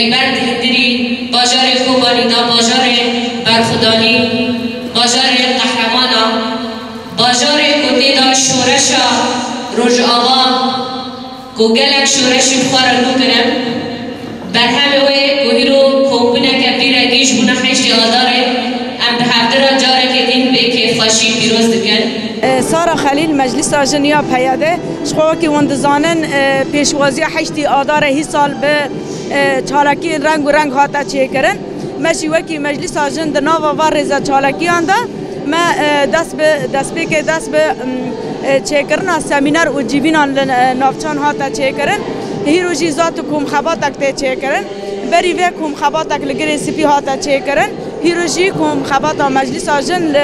خیبر دلدری باجار خوبانیدا باجار برخدانی باجار قهرمانا باجار کدیدا شورشا روز آوا گوگلک شورش بخوار رو کنم برهمه وی گوهیرو کومبونه کبیره گیش بونه حیشی آداره ام به هفته جاره که دین به که خاشی پیروز دکن سارا خلیل مجلس آجنیا پیاده شخواه که وندزانن پیشوازی حشتی آداره هی سال به چالکی رنگ و رنگ هاتا چه کرن مشی وکی مجلس آجن دناوا و رزا چالکی آنده ما دست به چه کرن سمینار و جیبینان نافچان هاتا چه کرن هیرو جیزات کوم خباتک ته چه کرن بری و کوم خباتک لگری سپی هاتا چه کرن هیرو جی کوم خباتا مجلس آجن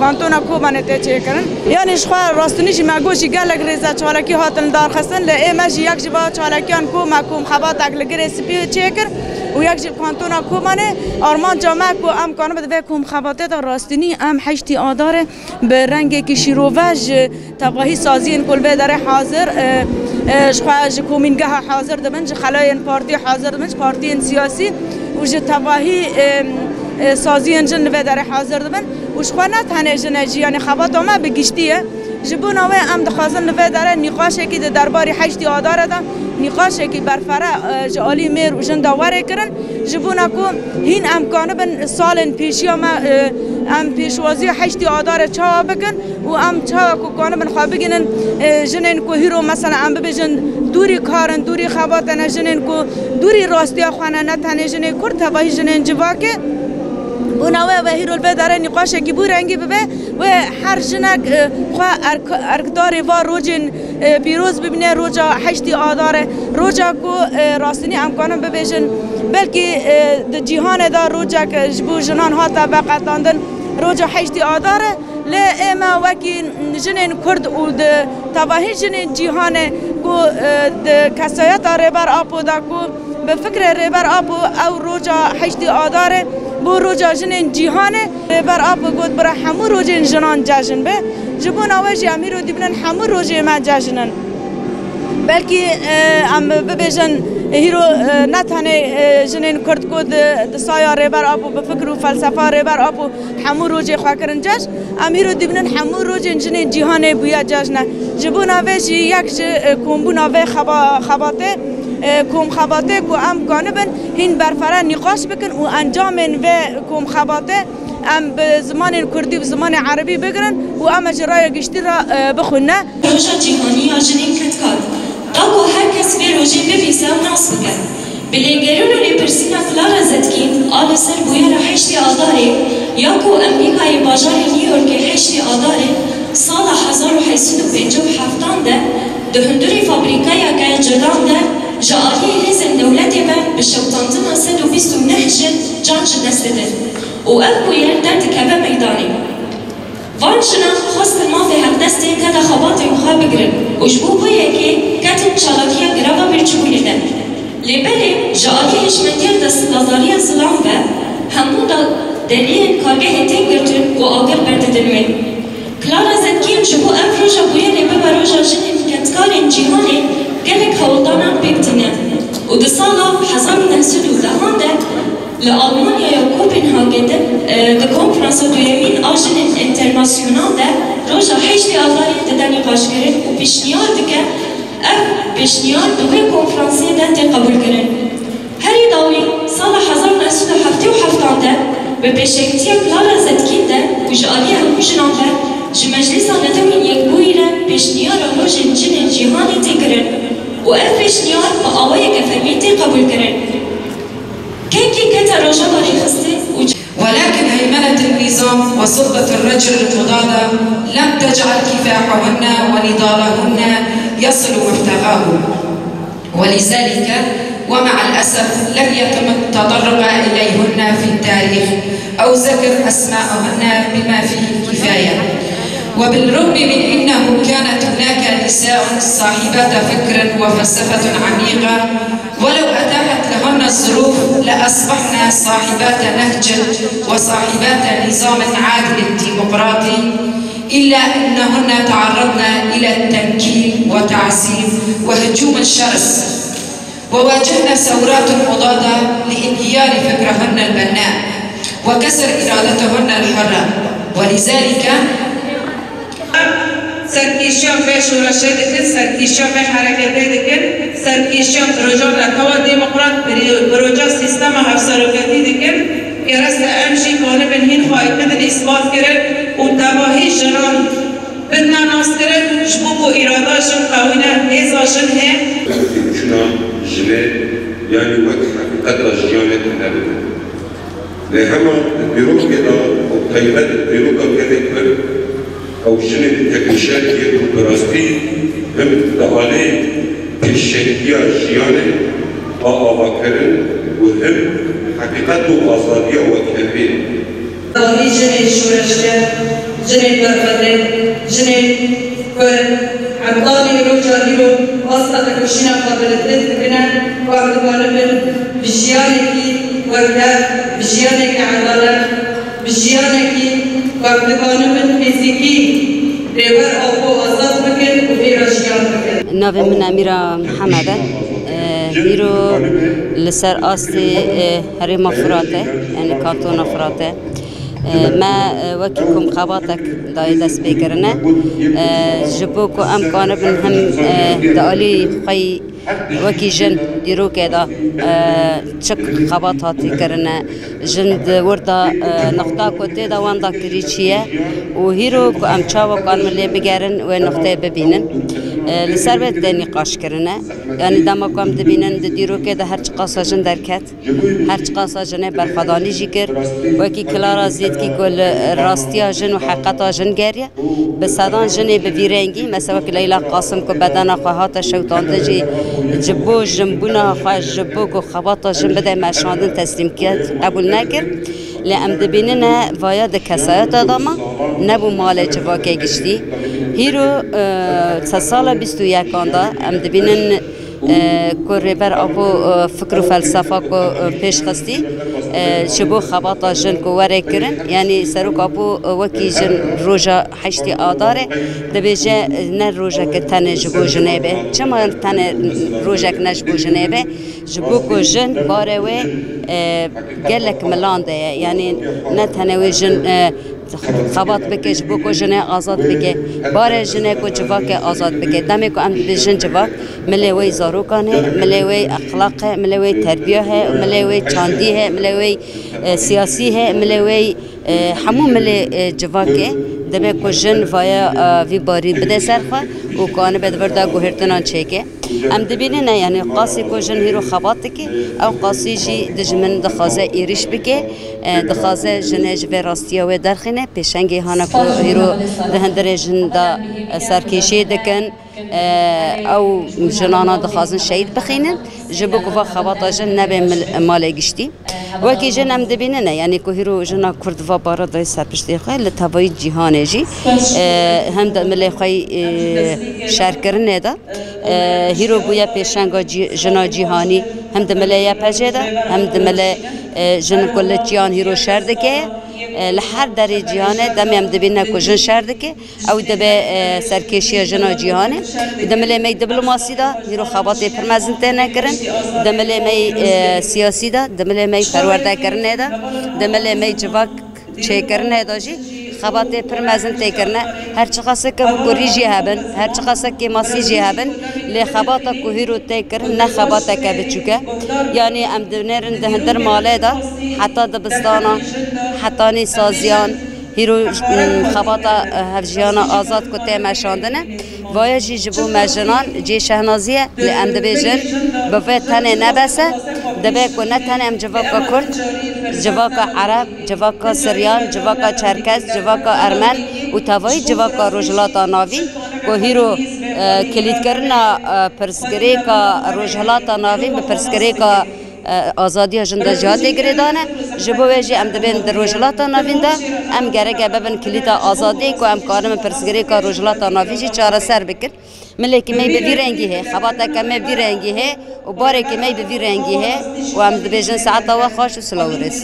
کانتونا کوبانه ته چه کرن یعنی شخوا راستنیش مگوشی گلگ رزا چالکی هاتن دار خستن ل مجی یک جبا چالکیان کوم خباتک لگری سپی چه کر و یک جب کانتونا کوبانه آرمان جامع کو ام کانه بده کوم خباته دا راستنی ام حشتی آداره به رنگ کی شیرووج تباهی سازین کل به داره حاضر شخواج کومینگه حاضر دبنج خلاین پارتی حاضر دبنج پارتی سیاسی و ج تباهی سازین جن به داره حاضر دبن و شخوا نه تنه جن جیان خبات ما بگشتیه جبون اوه ام دخوازن به داره نقاشه کی درباری حشتی آداره دا نقاشه کی برفره جالی میر و جن داوره کرن جبون کو هین امکانه بن سال پیشی ما ام پیشوازی حشتی آداره چا بکن و ام چا کو کانه بن خواب بگینن جنن کو هیرو مثلا ام بجن دوری کارن دوری خباتن جنن کو دوری راستی خانه نه تنه جن کرد تباهی جنن جواکه بناوه و هیرول به داره نقاشه کی بو رنگی ببه و هر جنک خوا ارکداری و روجن پیروز ببینه روجا حشتی آداره روجا کو راستنی امکانم ببیشن بلکه جهان دار روجا که جبو جنان ها طبقتاندن روجا حشتی آداره ل اما وکی جنین کرد و تباهی جنین جهان کو کسایت ربر آپو دا کو به فکر ربر آپو او روجا حشتی آداره بو روجا جنین جهانه بر آب گود برای همو روجین جنان جشن به جبون آوازی امیرو دیبنن همو روجی ما جشنن بلکه ام ببیجن هیرو نتانه جنین کرد کود دسایا ریبر آبو به فکر و فلسفه ریبر آبو همو روجی خواه کرن جش امیرو دیبنن همو روجین جنین جهانه بویا جشنه جبون آوازی یک کمبون آوه خباته کوم خباته کو ام کانبن هین برفره نقاش بکن و انجامن و کوم خباته ام به زمان کردی و زمان عربی بگرن و ام جرای گشتی را بخونه روشا جهانی آجنین کتکار داکو هر کس به روژه بویسه و ناس بکن بلگرون و لپرسینا کلارا زدکین آل سر بویا را حشتی آداره یا کو امریکای باجار نیویورک حشتی آداره سال 1857 ده دهندوری فابریکای که جدان ده جاری هزن دولتی و به شوطانتنا 129 جان دسته و اب کویر در تکبه میدانی وانشنا خواست ما به حق دسته کده خبات خواه بگرن و جبو بویه که کتن چالاکیه گرابا برچولی ده لیبلی جاری هشمندیر دست لازاری سلام و همون دلیل کارگه تین گرتن و آگر برددنوین کلارا زدکین جبو اب روژا بویه لیبه و روژا جنین کتکارین جیهانی گلک هولدانان ببتینه و ده سالا 1910 ده لآلمانیا یا کوپنهاگن ده کنفرانس دویمین آژن انترناسیونال ده روژا حشتی آزاری ده نقاش کرن و پیشنیار دکه اف پیشنیار دوی کنفرانسی ده قبول کرن هری داوی سال 1977 ده به پیشکتی کلارا زدکین ده و جالی همو جنان ده جمجلس ندمین یک بویره پیشنیار روژن جن جهانی تکرن و اف پیشنیار با آوای گفرمیتی قبول کرن كيف كتا رجل خسته ولكن هيمنة النظام وسلطة الرجل المضادة لم تجعل كفاحهن ونضالهن يصل مبتغاه ولذلك ومع الأسف لم يتم التطرق إليهن في التاريخ أو ذكر أسماءهن بما فيه الكفاية وبالرغم من أنه كانت هناك نساء صاحبات فكر وفلسفة عميقة ولو أتاحت لهن الظروف لأصبحن صاحبات نهج وصاحبات نظام عادل ديمقراطي إلا أنهن تعرضن إلى التنكيل وتعذيب وهجوم شرس وواجهنا ثورات مضادة لانهيار فكرهن البناء وكسر إرادتهن الحرة، ولذلك سرکیشان به شورش دکن، سرکیشان به حرکت دکن، سرکیشان پروژه نتوا دموکرات پروژه سیستم حفظاروکتی دکن که رست امشی کانه به هین خواهی کدن اثبات کرد و تباهی جنان بدنا ناس کرد جبوب و ایراداشون قوینه هزاشن هم شنا جنه یعنی وقت حقیقت را جیانت نبود لهما البيروك كده او قيمات البيروك كده كبر او شنو التكنيشات يكون براستي هم تقالي الشركيه جيانه واباكرن وهم حقيقته ازاديه وكبير داهی جنه شورشگر جنه برفده جنه کرد حمدانی رو جاری رو واسطه تکشینا قابلته تکنن کاردگانه من بجیانی کی وردر بجیانی که عدالت بجیانی که کاردگانه من فیزیکی ریور آبو آزاد بکن و بیراشیان بکن. ناوی من امیرا محمده هیرو لسر آستی هریم فراته یعنی کانتون فراته ما وكيكم خباتك داي دست بكرنا جبوكو أمكان بنهم دالي خي وكي جن ديرو كذا شك خباتاتي كرنا جند وردا نقطة كتير دا واندا كريشية وهيرو كو أم شاو كان ملي بجارن ونقطة ببينن لسر بيت دني قاش كرنا يعني دما كم دبينن ديرو كذا هرش قاسا جن دركت هرش قاسا جن برفضاني جيكر وكي كلارا زيد كي كل راستيا جن وحقيقتا جن جارية بسادان جن بفيرنجي مثلا كليلا قاسم كو بدنا خواهات شوطان تجي جبو جنبونا خواهش جبو كو خباطا جن بدا مشاندن تسليم كيات قبول نكر لأم دبيننا فايا دكسايات داما نبو مالي جواكي جشتي هيرو تسالة بيستو يكاندا أم دبينن كوريبر أبو فكر وفلسفة كو پیش خستی شبو خباطا جن كو وري كرن يعني سروك أبو وكي جن روجا حشتي آداره دبيجا نه روجا كتن جبو جنبه چما تن روجا كنجبو جنبه جبو كو جن باروي قالك ملان ده يعني نه تنوي جن خبات بکه جبو کو جنه آزاد بکه بار جنه کو جواک آزاد بکه دمی کو ام بجن جواک ملوی زاروکانه ملوی اخلاق ہے ملوی تربیه ہے ملوی چاندی ہے ملوی سیاسی ہے ملوی همو مل جواکه دمی کو جن ویا وی باری بده سرخه و کانه بدوردا گوهرتنان چکه ام دبینه نه یعنی قاسی کو جن هیرو خبات که او قاسی جی دجمن دخازه ایریش بکه دخازه جنه جوه راستیا و درخنه پیشنگی هانا کو هیرو دهندره جن دا سرکیشی دکن او جنانا دخازن شهید بخینن جبو گفا خباتا جن نبه ماله گشتی وکی جن ام دبینه نه یعنی کو هیرو جنا کردوا بارا دای سرپشتی خواه لطوای جیهانه جی هم دا ملی خواه شرکرنه دا هیرو بویا پیشنگا جنا جیهانی هم دا ملی پجه دا هم دا ملی جن کل جیان هیرو شردکه لحر دری جیانه دمی هم دبینه کو جن شردکه او دبه سرکشی جنا جیهانه دملی می دیپلماسی دا هیرو خباتی پرمزن تنه کرن دملی می سیاسی دا دملی می پرورده کرنه دا دملی می جواک چه کرنه دا جی خباتی پرمزن تی کرنه هر چقاسه که گریجی هبن هر چقاسه که ماسیجی هبن لی خباتا کو هیرو تی کرن نه خباتا که بچوکه یعنی ام دنرن دهندر ماله دا حتی دبستانا حتی نی سازیان هیرو خباتا هفجیانا آزاد کته مشاندنه وای جی جبو مجنان جی شهنازیه لی ام دبیجن بفه تنه نبسه دبی کو نه تنه ام جواکا کرد جواکا عرب جواکا سریان جواکا چرکس جواکا ارمن و توای جواکا روجلاتا ناوی کو هیرو کلید کرنا پرسگری کا روجلاتا ناوی به پرسگری کا آزادی جنده جهاتی گریدانه جبو ویجی ام دبین در روجلاتا ناوین ده ام گرگه ببن کلیتا آزادی که ام کارم پرسگری که روجلاتا ناوی جی چاره سر بکر ملی که می بی رنگی ہے خباتا که می بی رنگی ہے و باره که می بی رنگی ہے و ام دبیجن ساعتا و خوش و سلاورس